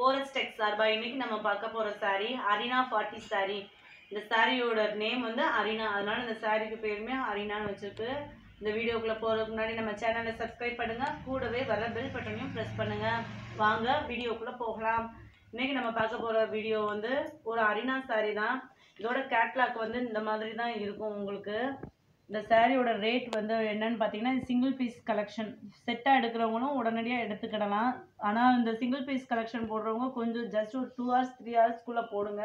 Forest Tech சார்பா இன்னைக்கு நம்ம பார்க்க போற saree Arina 40 saree. இந்த சாரியோட நேம் வந்து அரினா, அதனால இந்த சாரிக்கு பேருமே அரினான்னு வச்சிருக்கு. இந்த வீடியோக்குள்ள போறதுக்கு முன்னாடி நம்ம சேனலை சப்ஸ்கிரைப் பண்ணுங்க, கூடவே வர பெல் பட்டனையும் பிரஸ் பண்ணுங்க. வாங்க வீடியோக்குள்ள போகலாம். இன்னைக்கு நம்ம பார்க்க போற வீடியோ வந்து ஒரு அரினா saree தான். இதோட கேட்லாக் வந்து இந்த மாதிரி தான் இருக்கும் உங்களுக்கு. இந்த சாரியோட ரேட் வந்து என்னன்னு பார்த்தீங்கன்னா சிங்கிள் பீஸ் கலெக்ஷன் செட்டாக எடுக்கிறவங்களும் உடனடியாக எடுத்துக்கிடலாம். ஆனால் இந்த சிங்கிள் பீஸ் கலெக்ஷன் போடுறவங்க கொஞ்சம் ஜஸ்ட் ஒரு 2 hours 3 hours போடுங்க.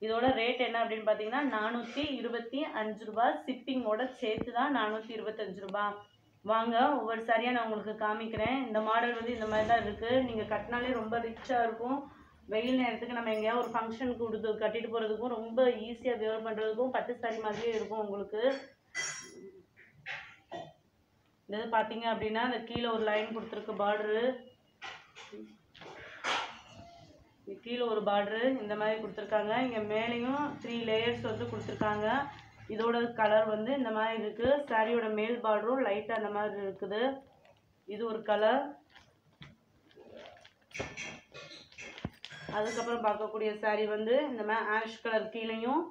இதோட ரேட் என்ன அப்படின்னு பார்த்தீங்கன்னா 425 ரூபா, ஷிப்பிங்கோட சேர்த்து தான் 425 ரூபா. வாங்க ஒவ்வொரு சாரியாக நான் உங்களுக்கு காமிக்கிறேன். இந்த மாடல் வந்து இந்த மாதிரி தான் இருக்குது. நீங்கள் கட்டினாலே ரொம்ப ரிச்சாக இருக்கும். வெயில் நேரத்துக்கு நம்ம எங்கேயாவது ஒரு ஃபங்க்ஷனுக்கு கட்டிட்டு போகிறதுக்கும் ரொம்ப ஈஸியாக வியர் பண்ணுறதுக்கும் பட்டு சாரி மாதிரியே இருக்கும் உங்களுக்கு. இது பார்த்தீங்க அப்படின்னா இந்த கீழே ஒரு லைன் கொடுத்துருக்கு பார்டரு, கீழே ஒரு பார்டரு இந்த மாதிரி கொடுத்துருக்காங்க. இங்கே மேலேயும் 3 layers வந்து கொடுத்துருக்காங்க. இதோட கலர் வந்து இந்த மாதிரி இருக்குது. சாரியோட மேல் பார்டரும் லைட்டாக அந்த மாதிரி இருக்குது. இது ஒரு கலர். அதுக்கப்புறம் பார்க்கக்கூடிய சாரி வந்து இந்த மாதிரி ஆஷ் கலர் கீழேயும்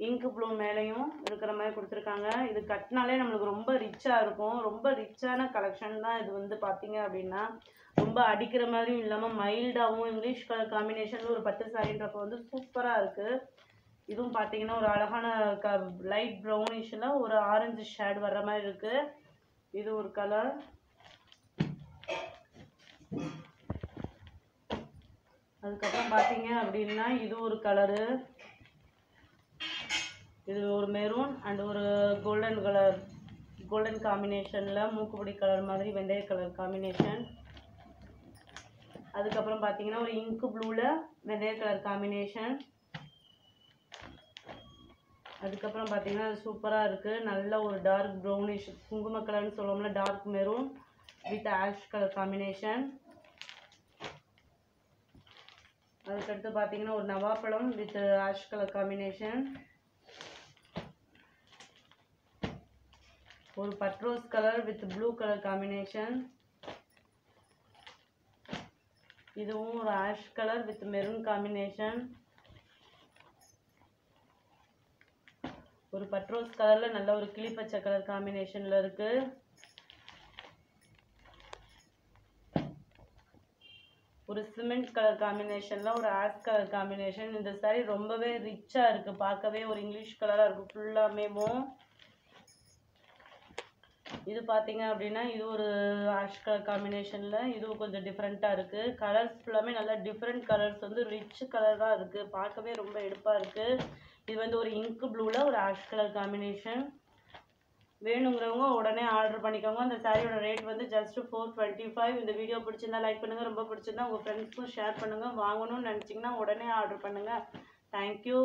இங்கு ப்ளூ மேலேயும் இருக்கிற மாதிரி கொடுத்துருக்காங்க. இது கட்டினாலே நம்மளுக்கு ரொம்ப ரிச்சாக இருக்கும். ரொம்ப ரிச்சான கலெக்ஷன் தான் இது வந்து பார்த்தீங்க அப்படின்னா. ரொம்ப அடிக்கிற மாதிரியும் இல்லாமல் மைல்டாகவும் இங்கிலீஷ் கலர் காம்பினேஷனில் ஒரு பட்டு சாரின்றப்போ வந்து சூப்பராக இருக்குது. இதுவும் பார்த்தீங்கன்னா ஒரு அழகான லைட் ப்ரௌனிஷில் ஒரு ஆரஞ்சு ஷேட் வர்ற மாதிரி இருக்குது. இது ஒரு கலர். அதுக்கப்புறம் பார்த்தீங்க அப்படின்னா இது ஒரு கலரு. இது ஒரு மெரூன் அண்ட் ஒரு கோல்டன் கலர், கோல்டன் காம்பினேஷனில் மூக்குப்பொடி கலர் மாதிரி வெந்தய கலர் காம்பினேஷன். அதுக்கப்புறம் பார்த்தீங்கன்னா ஒரு இங்கு ப்ளூவில் வெந்தய கலர் காம்பினேஷன். அதுக்கப்புறம் பார்த்தீங்கன்னா சூப்பராக இருக்குது. நல்ல ஒரு டார்க் ப்ரௌனிஷ் குங்கும கலர்னு சொல்லுவோம்ல, dark maroon with ash colour combination. அதுக்கடுத்து பார்த்தீங்கன்னா ஒரு நவாப்பழம் வித் ஆஷ் கலர் காம்பினேஷன். ஒரு பட்ரோஸ் colour with blue colour combination. இதுவும் ஒரு ash colour with maroon combination. ஒரு பட்ரோஸ் கலரில் நல்ல ஒரு கிளிப்பச்சை கலர் காம்பினேஷனில் இருக்குது. ஒரு சிமெண்ட் கலர் காம்பினேஷனில் ஒரு ஆஷ் கலர் காம்பினேஷன். இந்த சாரி ரொம்பவே ரிச்சாக இருக்குது. பார்க்கவே ஒரு இங்கிலீஷ் கலராக இருக்குது ஃபுல்லாமேவும். இது பார்த்தீங்க அப்படின்னா இது ஒரு ஆஷ் கலர் காம்பினேஷனில், இதுவும் கொஞ்சம் டிஃப்ரெண்ட்டாக இருக்குது. கலர்ஸ் ஃபுல்லாமே நல்லா டிஃப்ரெண்ட் கலர்ஸ் வந்து ரிச் கலர் தான் இருக்குது. பார்க்கவே ரொம்ப எடுப்பாக இருக்குது. இது வந்து ஒரு இங்கு ப்ளூவில் ஒரு ஆஷ் கலர் காம்பினேஷன். வேணுங்கிறவங்க உடனே ஆர்டர் பண்ணிக்கோங்க. அந்த சாரியோட ரேட் வந்து ஜஸ்ட் 425. இந்த வீடியோ பிடிச்சிருந்தா லைக் பண்ணுங்கள், ரொம்ப பிடிச்சிருந்தா உங்கள் ஃப்ரெண்ட்ஸ்க்கும் ஷேர் பண்ணுங்கள். வாங்கணும்னு நினச்சிங்கன்னா உடனே ஆர்டர் பண்ணுங்கள். தேங்க்யூ.